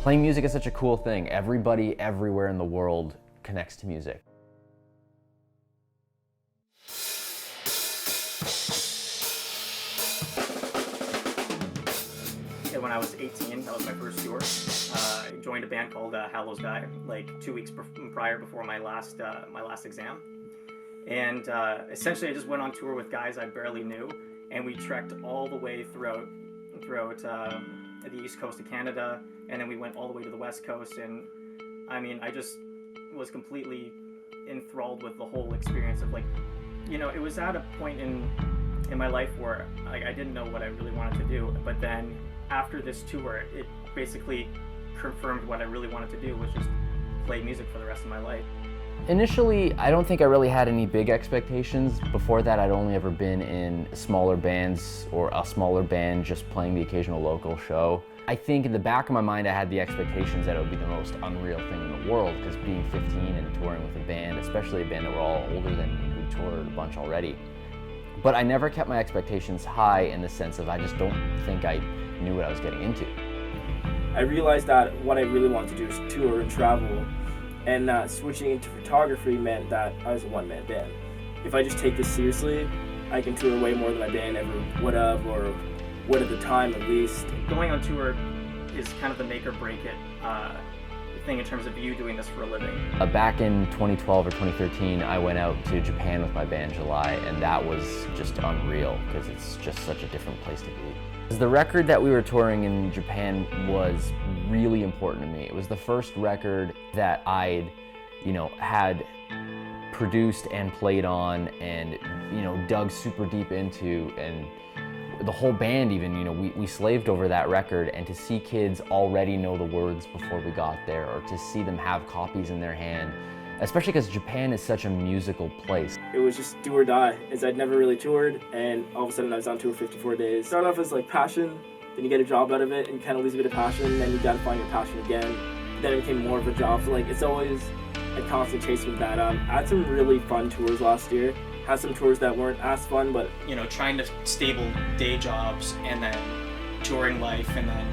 Playing music is such a cool thing. Everybody everywhere in the world connects to music. When I was 18, that was my first tour. I joined a band called Hallows Die, like 2 weeks prior before my last exam. And essentially I just went on tour with guys I barely knew, and we trekked all the way throughout the east coast of Canada, and then we went all the way to the west coast. And I mean, I just was completely enthralled with the whole experience of, like, you know, it was at a point in my life where I didn't know what I really wanted to do, but then after this tour, it basically confirmed what I really wanted to do, which is play music for the rest of my life. Initially, I don't think I really had any big expectations. Before that, I'd only ever been in smaller bands or a smaller band just playing the occasional local show. I think in the back of my mind, I had the expectations that it would be the most unreal thing in the world, because being 15 and touring with a band, especially a band that were all older than me, who toured a bunch already. But I never kept my expectations high in the sense of I just don't think I knew what I was getting into. I realized that what I really wanted to do is tour and travel, and switching into photography meant that I was a one-man band. If I just take this seriously, I can tour way more than my band ever would have, or would at the time at least. Going on tour is kind of the make or break it thing in terms of you doing this for a living. Back in 2012 or 2013, I went out to Japan with my band July, and that was just unreal because it's just such a different place to be. The record that we were touring in Japan was really important to me. It was the first record that I'd, had produced and played on and, dug super deep into, and the whole band even, we slaved over that record, and to see kids already know the words before we got there, or to see them have copies in their hand, especially because Japan is such a musical place. It was just do or die, as I'd never really toured, and all of a sudden I was on tour 54 days. Start off as like passion, then you get a job out of it, and you kind of lose a bit of passion, and then you gotta find your passion again. Then it became more of a job, so like it's always a constant chase with that. I had some really fun tours last year. Had some tours that weren't as fun, but trying to stable day jobs, and then touring life, and then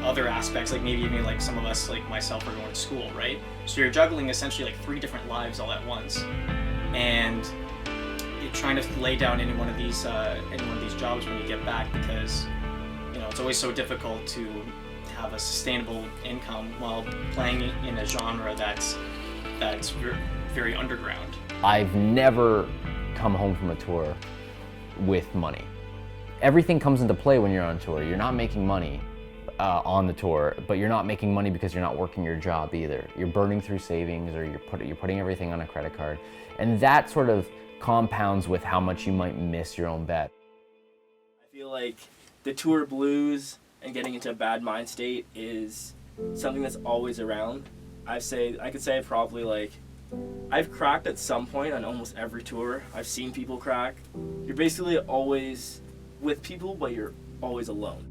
other aspects, like maybe even like some of us, like myself, are going to school, right? So you're juggling essentially like 3 different lives all at once, and you're trying to lay down any one of these jobs when you get back, because it's always so difficult to have a sustainable income while playing in a genre that's very underground. I've never come home from a tour with money. Everything comes into play when you're on tour. You're not making money on the tour, but you're not making money because you're not working your job either. You're burning through savings, or you're putting everything on a credit card. And that sort of compounds with how much you might miss your own bet. I feel like the tour blues and getting into a bad mind state is something that's always around. I could say probably like I've cracked at some point on almost every tour. I've seen people crack. You're basically always with people, but you're always alone.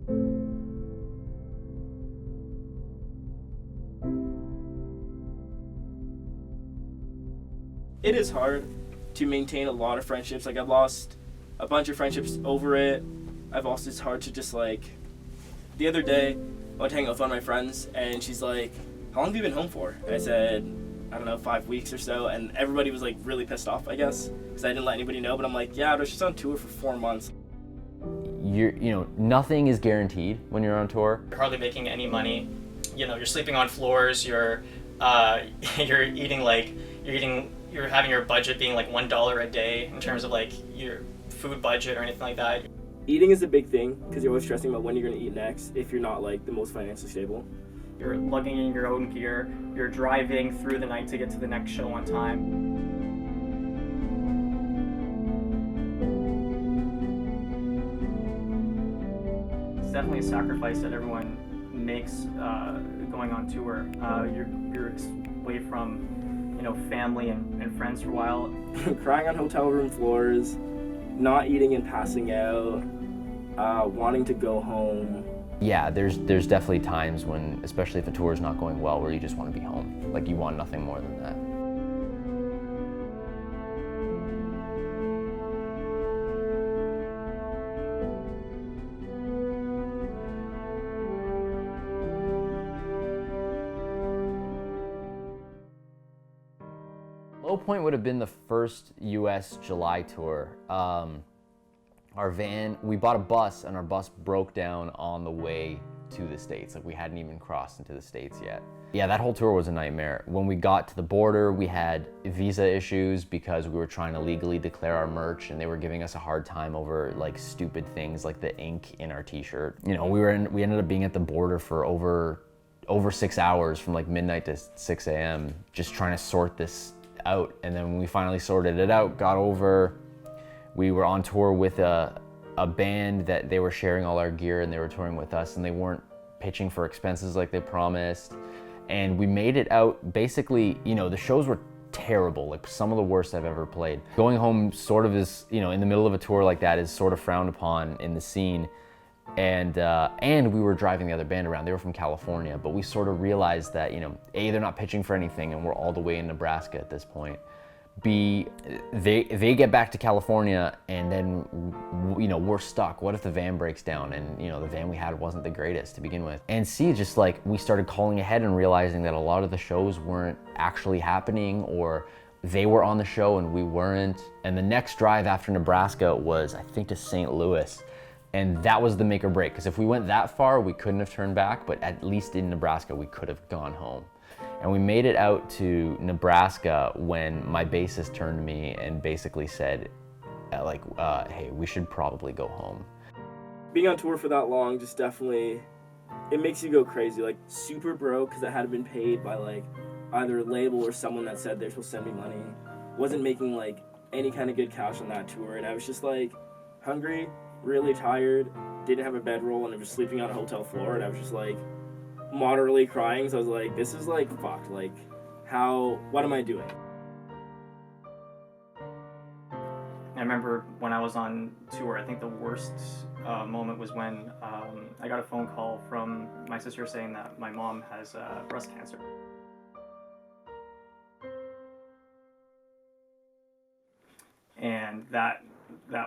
It is hard to maintain a lot of friendships. Like, I've lost a bunch of friendships over it. It's hard to just like, the other day I went to hang out with one of my friends, and she's like, how long have you been home for? And I said, I don't know, 5 weeks or so, and everybody was like really pissed off, I guess, because I didn't let anybody know. But I'm like, yeah, I was just on tour for 4 months. Nothing is guaranteed when you're on tour. You're hardly making any money. You're sleeping on floors. You're you're having your budget being like $1 a day in terms of like your food budget or anything like that. Eating is a big thing, because you're always stressing about when you're going to eat next if you're not like the most financially stable. You're lugging in your own gear. You're driving through the night to get to the next show on time. It's definitely a sacrifice that everyone makes going on tour. You're away from family and friends for a while. Crying on hotel room floors, not eating and passing out, wanting to go home. Yeah, there's definitely times when, especially if a tour is not going well, where you just want to be home. Like, you want nothing more than that. low point would have been the first US July tour. Our van, we bought a bus and our bus broke down on the way to the States. Like we hadn't even crossed into the States yet. Yeah, that whole tour was a nightmare. When we got to the border, we had visa issues because we were trying to legally declare our merch and they were giving us a hard time over like stupid things like the ink in our t-shirt. You know, we ended up being at the border for over 6 hours from like midnight to 6 a.m. just trying to sort this out. And then when we finally sorted it out, got over, we were on tour with a band that they were sharing all our gear and they were touring with us and they weren't pitching for expenses like they promised. And we made it out. Basically, you know, the shows were terrible, like some of the worst I've ever played. Going home sort of is, you know, in the middle of a tour like that is sort of frowned upon in the scene. And we were driving the other band around. They were from California, but we sort of realized that, you know, A, they're not pitching for anything and we're all the way in Nebraska at this point. B, they get back to California and then, you know, we're stuck. What if the van breaks down? And, you know, the van we had wasn't the greatest to begin with. And C, just like we started calling ahead and realizing that a lot of the shows weren't actually happening or they were on the show and we weren't. And the next drive after Nebraska was, I think, to St. Louis. And that was the make or break, because if we went that far, we couldn't have turned back, but at least in Nebraska, we could have gone home. And we made it out to Nebraska when my bassist turned to me and basically said, hey, we should probably go home. Being on tour for that long just definitely, it makes you go crazy. Like super broke because I hadn't been paid by like either a label or someone that said they're supposed to send me money. Wasn't making like any kind of good cash on that tour. And I was just like hungry, really tired, didn't have a bedroll, and I was sleeping on a hotel floor. And I was just like, moderately crying, so I was like, this is like fucked, like what am I doing? I remember when I was on tour, I think the worst moment was when I got a phone call from my sister saying that my mom has breast cancer. And that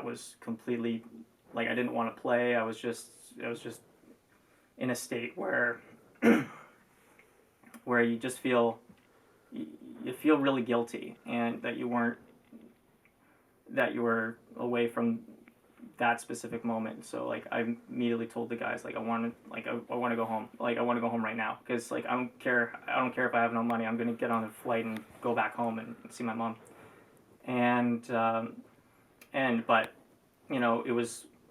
was completely, like, I didn't want to play. I was just in a state where where you just feel really guilty, and that you were away from that specific moment. So like I immediately told the guys, like, I want to go home. Like I want to go home right now, because like I don't care if I have no money. I'm gonna get on a flight and go back home and see my mom. But you know,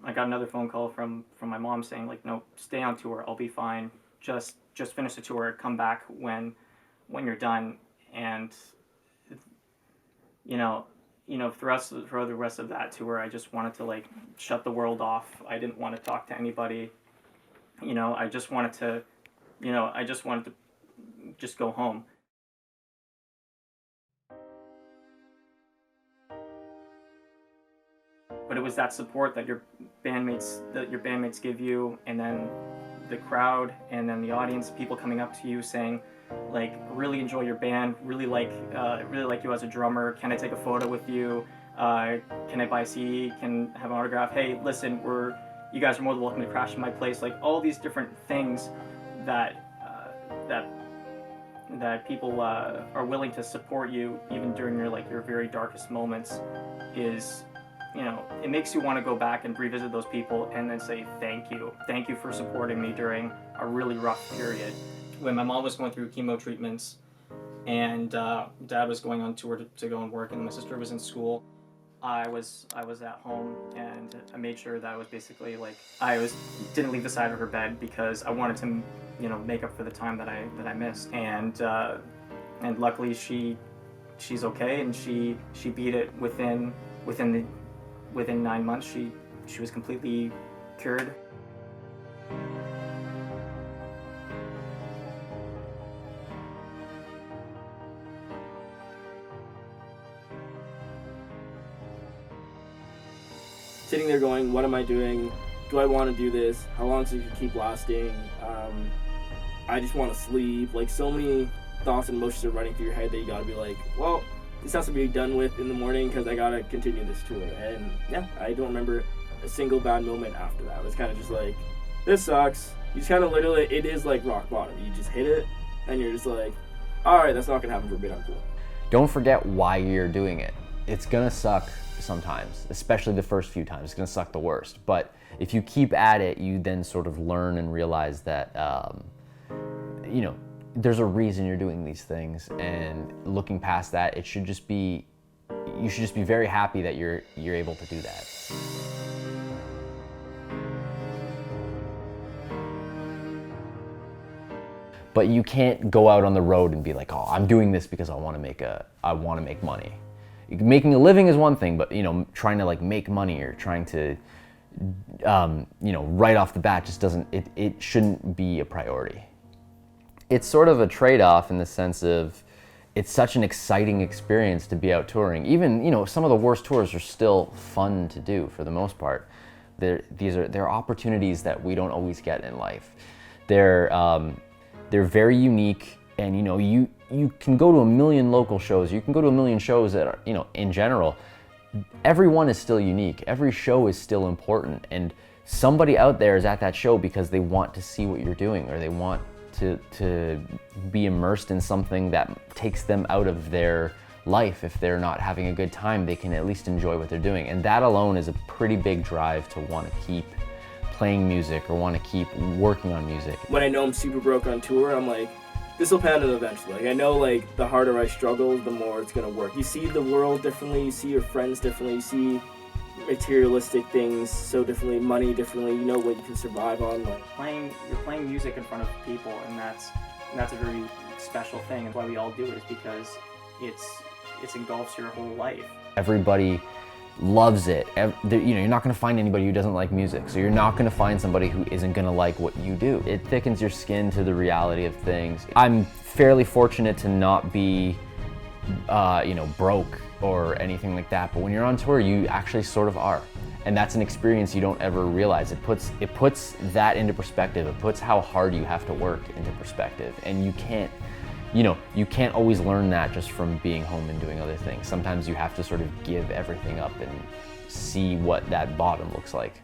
I got another phone call from my mom saying, like, no, stay on tour, I'll be fine. Just finish the tour, come back when you're done. And you know, for the rest of that tour, I just wanted to like shut the world off. I didn't want to talk to anybody. You know, I just wanted to just go home. But it was that support that your bandmates give you, and then the crowd, and then the audience, people coming up to you saying, like, really enjoy your band, really like you as a drummer. Can I take a photo with you? Can I buy a CD? Can I have an autograph? Hey, listen, you guys are more than welcome to crash in my place. Like all these different things that people are willing to support you even during your very darkest moments is, you know, it makes you want to go back and revisit those people and then say thank you for supporting me during a really rough period. When my mom was going through chemo treatments and Dad was going on tour to go and work, and my sister was in school, I was at home, and I made sure that I was basically like didn't leave the side of her bed, because I wanted to, you know, make up for the time that I missed. And luckily she's okay, and she beat it within 9 months. She was completely cured. Sitting there going, what am I doing? Do I want to do this? How long does it keep lasting? I just want to sleep. Like, so many thoughts and emotions are running through your head that you gotta be like, well, this has to be done with in the morning because I gotta continue this tour. And yeah, I don't remember a single bad moment after that. It was kind of just like, this sucks. You just kind of literally, it is like rock bottom. You just hit it and you're just like, all right, that's not gonna happen for a bit, I'm cool. don't forget why you're doing it. It's gonna suck sometimes, especially the first few times. It's gonna suck the worst. But if you keep at it, you then sort of learn and realize that, you know, there's a reason you're doing these things. And looking past that, it should just be, you should just be very happy that you're able to do that. But you can't go out on the road and be like, oh, I'm doing this because I want to make money. Making a living is one thing, but you know, trying to like make money or trying to, you know, right off the bat just doesn't. It shouldn't be a priority. It's sort of a trade-off in the sense of, it's such an exciting experience to be out touring. Even, you know, some of the worst tours are still fun to do for the most part. They're opportunities that we don't always get in life. They're very unique, and you know, you can go to a million local shows, you can go to a million shows that are, you know, in general, every one is still unique, every show is still important, and somebody out there is at that show because they want to see what you're doing, or they want to be immersed in something that takes them out of their life. If they're not having a good time, they can at least enjoy what they're doing, and that alone is a pretty big drive to want to keep playing music or want to keep working on music. When I know I'm super broke on tour, I'm like, this will pan out eventually. Like, I know, like, the harder I struggle, the more it's gonna work. You see the world differently, you see your friends differently, you see materialistic things so differently, money differently, you know what you can survive on. Like, You're playing music in front of people, and that's a very special thing, and why we all do it is because it engulfs your whole life. Everybody loves it. You know, you're not going to find anybody who doesn't like music, so you're not going to find somebody who isn't going to like what you do. It thickens your skin to the reality of things. I'm fairly fortunate to not be, you know, broke or anything like that, but when you're on tour, you actually sort of are. And that's an experience you don't ever realize. It puts that into perspective. It puts how hard you have to work into perspective, and you can't always learn that just from being home and doing other things. Sometimes you have to sort of give everything up and see what that bottom looks like.